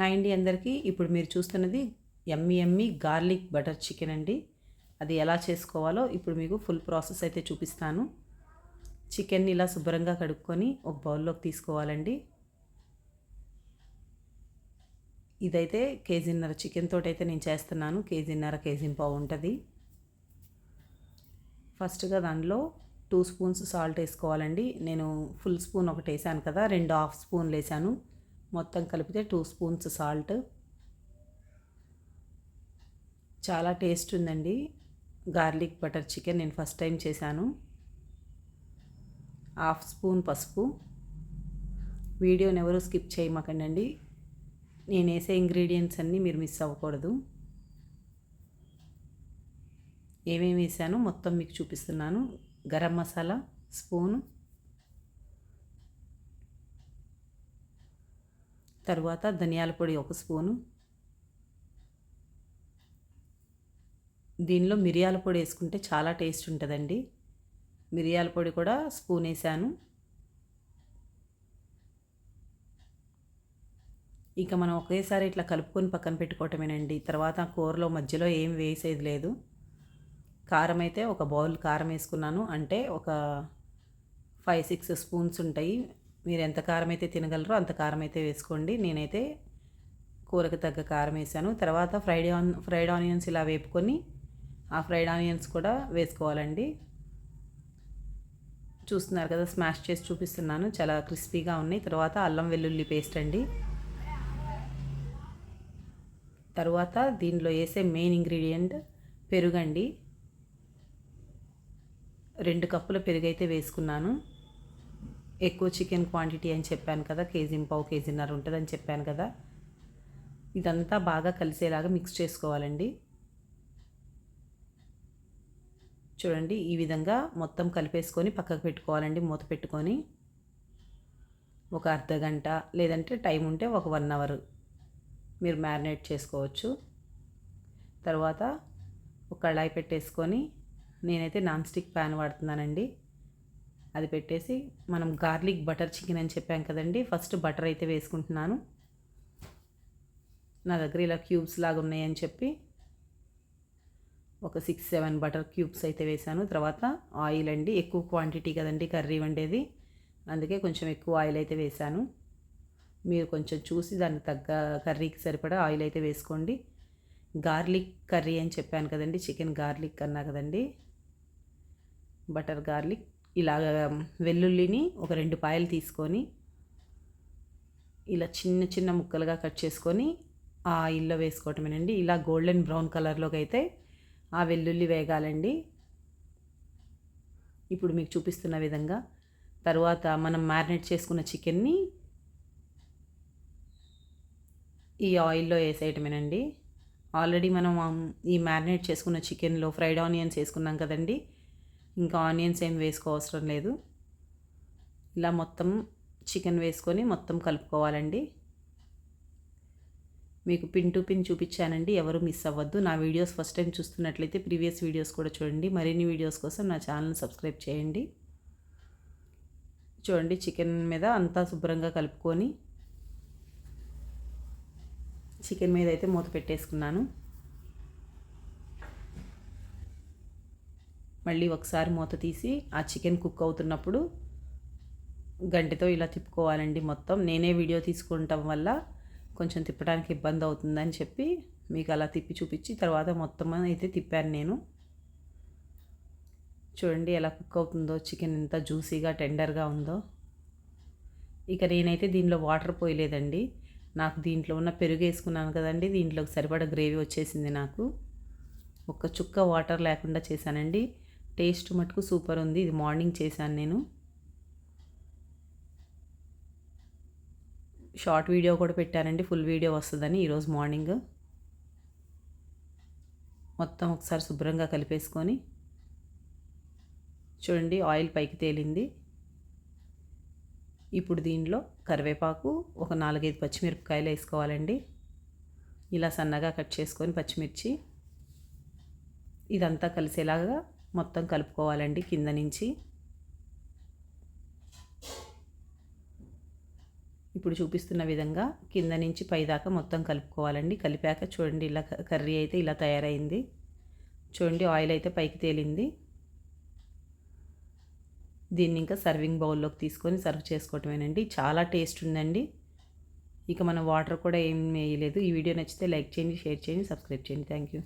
Hi అండి అందరికీ. ఇప్పుడు మీరు చూస్తున్నది యమ్మీ యమ్మీ గార్లిక్ బటర్ చికెన్ అండి. అది ఎలా చేసుకోవాలో ఇప్పుడు మీకు ఫుల్ ప్రాసెస్ అయితే చూపిస్తాను. చికెన్ని ఇలా శుభ్రంగా కడుక్కొని ఒక బౌల్లోకి తీసుకోవాలండి. ఇదైతే కేజీన్నర చికెన్ తోటైతే నేను చేస్తున్నాను. కేజీ పావు ఉంటుంది. ఫస్ట్గా దానిలో 2 స్పూన్స్ సాల్ట్ వేసుకోవాలండి. నేను ఫుల్ స్పూన్ ఒకటి వేసాను కదా, 2 హాఫ్ స్పూన్లు వేసాను. మొత్తం కలిపితే 2 స్పూన్స్ సాల్ట్. చాలా టేస్ట్ ఉందండి గార్లిక్ బటర్ చికెన్. నేను ఫస్ట్ టైం చేశాను. హాఫ్ స్పూన్ పసుపు. వీడియోని ఎవరు స్కిప్ చేయమాకండి. నేను వేసే ఇంగ్రీడియంట్స్ అన్నీ మీరు మిస్ అవ్వకూడదు. ఏమేమి వేసానో మొత్తం మీకు చూపిస్తున్నాను. గరం మసాలా స్పూను, తర్వాత ధనియాల పొడి 1 స్పూను. దీనిలో మిరియాల పొడి వేసుకుంటే చాలా టేస్ట్ ఉంటుందండి. మిరియాల పొడి కూడా స్పూన్ వేసాను. ఇక మనం ఒకేసారి ఇట్లా కలుపుకొని పక్కన పెట్టుకోవటమేనండి. తర్వాత కూరలో మధ్యలో ఏం వేసేది లేదు. కారం అయితే ఒక బౌల్ కారం వేసుకున్నాను. అంటే ఒక 5-6 స్పూన్స్ ఉంటాయి. మీరు ఎంత కారం అయితే తినగలరో అంత కారం అయితే వేసుకోండి. నేనైతే కూరకు తగ్గ కారం వేసాను. తర్వాత ఫ్రైడ్ ఆనియన్స్ ఇలా వేపుకొని ఆ ఫ్రైడ్ ఆనియన్స్ కూడా వేసుకోవాలండి. చూస్తున్నారు కదా, స్మాష్ చేసి చూపిస్తున్నాను. చాలా క్రిస్పీగా ఉన్నాయి. తర్వాత అల్లం వెల్లుల్లి పేస్ట్ అండి. తర్వాత దీనిలో వేసే మెయిన్ ఇంగ్రీడియంట్ పెరుగండి. 2 కప్పుల పెరుగు అయితే వేసుకున్నాను. ఎక్కువ చికెన్ క్వాంటిటీ అని చెప్పాను కదా, కేజీన్నర ఉంటుందని చెప్పాను కదా. ఇదంతా బాగా కలిసేలాగా మిక్స్ చేసుకోవాలండి. చూడండి, ఈ విధంగా మొత్తం కలిపేసుకొని పక్కకు పెట్టుకోవాలండి. మూత పెట్టుకొని ఒక అర్ధ గంట లేదంటే టైం ఉంటే ఒక 1 అవర్ మీరు మ్యారినేట్ చేసుకోవచ్చు. తర్వాత ఒక కళాయి పెట్టేసుకొని, నేనైతే నాన్ స్టిక్ ప్యాన్ వాడుతున్నానండి. అది పెట్టేసి మనం గార్లిక్ బటర్ చికెన్ అని చెప్పాం కదండి, ఫస్ట్ బటర్ అయితే వేసుకుంటున్నాను. నా దగ్గర ఇలా క్యూబ్స్ లాగా ఉన్నాయని చెప్పి ఒక 6-7 బటర్ క్యూబ్స్ అయితే వేసాను. తర్వాత ఆయిల్ అండి. ఎక్కువ క్వాంటిటీ కదండి కర్రీ వండేది, అందుకే కొంచెం ఎక్కువ ఆయిల్ అయితే వేసాను. మీరు కొంచెం చూసి దానికి తగ్గ కర్రీకి సరిపడా ఆయిల్ అయితే వేసుకోండి. గార్లిక్ కర్రీ అని చెప్పాను కదండి, చికెన్ గార్లిక్ అన్నా కదండి, బటర్ గార్లిక్. ఇలాగ వెల్లుల్లిని ఒక 2 పాయలు తీసుకొని ఇలా చిన్న చిన్న ముక్కలుగా కట్ చేసుకొని ఆ ఆయిల్లో వేసుకోవటమేనండి. ఇలా గోల్డెన్ బ్రౌన్ కలర్లోకి అయితే ఆ వెల్లుల్లి వేగాలండి. ఇప్పుడు మీకు చూపిస్తున్న విధంగా. తర్వాత మనం మ్యారినేట్ చేసుకున్న చికెన్ని ఈ ఆయిల్లో వేసేయటమేనండి. ఆల్రెడీ మనం ఈ మ్యారినేట్ చేసుకున్న చికెన్లో ఫ్రైడ్ ఆనియన్స్ వేసుకున్నాం కదండి, ఇంకా ఆనియన్స్ ఏం వేసుకోవసరం లేదు. ఇలా మొత్తం చికెన్ వేసుకొని మొత్తం కలుపుకోవాలండి. మీకు పిన్ టు పిన్ చూపించానండి, ఎవరు మిస్ అవ్వద్దు. నా వీడియోస్ ఫస్ట్ టైం చూస్తున్నట్లయితే ప్రీవియస్ వీడియోస్ కూడా చూడండి. మరిన్ని వీడియోస్ కోసం నా ఛానల్ని సబ్స్క్రైబ్ చేయండి. చూడండి, చికెన్ మీద అంతా శుభ్రంగా కలుపుకొని చికెన్ మీద అయితే మూత పెట్టేసుకున్నాను. మళ్ళీ ఒకసారి మూత తీసి ఆ చికెన్ కుక్ అవుతున్నప్పుడు గంటెతో ఇలా తిప్పుకోవాలండి మొత్తం. నేనే వీడియో తీసుకుంటాం వల్ల కొంచెం తిప్పడానికి ఇబ్బంది అవుతుందని చెప్పి మీకు అలా తిప్పి చూపించి తర్వాత మొత్తం అయితే తిప్పాను నేను. చూడండి ఎలా కుక్ అవుతుందో, చికెన్ ఎంత జ్యూసీగా టెండర్గా ఉందో. ఇక నేనైతే దీనిలో వాటర్ పోయలేదండి. నాకు దీంట్లో ఉన్న పెరుగు వేసుకున్నాను కదండి, దీంట్లోకి సరిపడా గ్రేవీ వచ్చేసింది నాకు. ఒక్క చుక్క వాటర్ లేకుండా చేశానండి. టేస్ట్ మటుకు సూపర్ ఉంది. ఇది మార్నింగ్ చేశాను నేను. షార్ట్ వీడియో కూడా పెట్టానండి, ఫుల్ వీడియో వస్తుందని ఈరోజు మార్నింగ్. మొత్తం ఒకసారి శుభ్రంగా కలిపేసుకొని చూడండి, ఆయిల్ పైకి తేలింది. ఇప్పుడు దీనిలో కరివేపాకు, ఒక 4-5 పచ్చిమిరపకాయలు వేసుకోవాలండి. ఇలా సన్నగా కట్ చేసుకొని పచ్చిమిర్చి, ఇదంతా కలిసేలాగా మొత్తం కలుపుకోవాలండి కింద నుంచి. ఇప్పుడు చూపిస్తున్న విధంగా కింద నుంచి పైదాకా మొత్తం కలుపుకోవాలండి. కలిపాక చూడండి ఇలా కర్రీ అయితే ఇలా తయారైంది. చూడండి ఆయిల్ అయితే పైకి తేలింది. దీన్ని ఇంకా సర్వింగ్ బౌల్లోకి తీసుకొని సర్వ్ చేసుకోవటమేనండి. చాలా టేస్ట్ ఉందండి. ఇక మనం వాటర్ కూడా ఏం వేయలేదు. ఈ వీడియో నచ్చితే లైక్ చేయండి, షేర్ చేయండి, సబ్స్క్రైబ్ చేయండి. Thank you.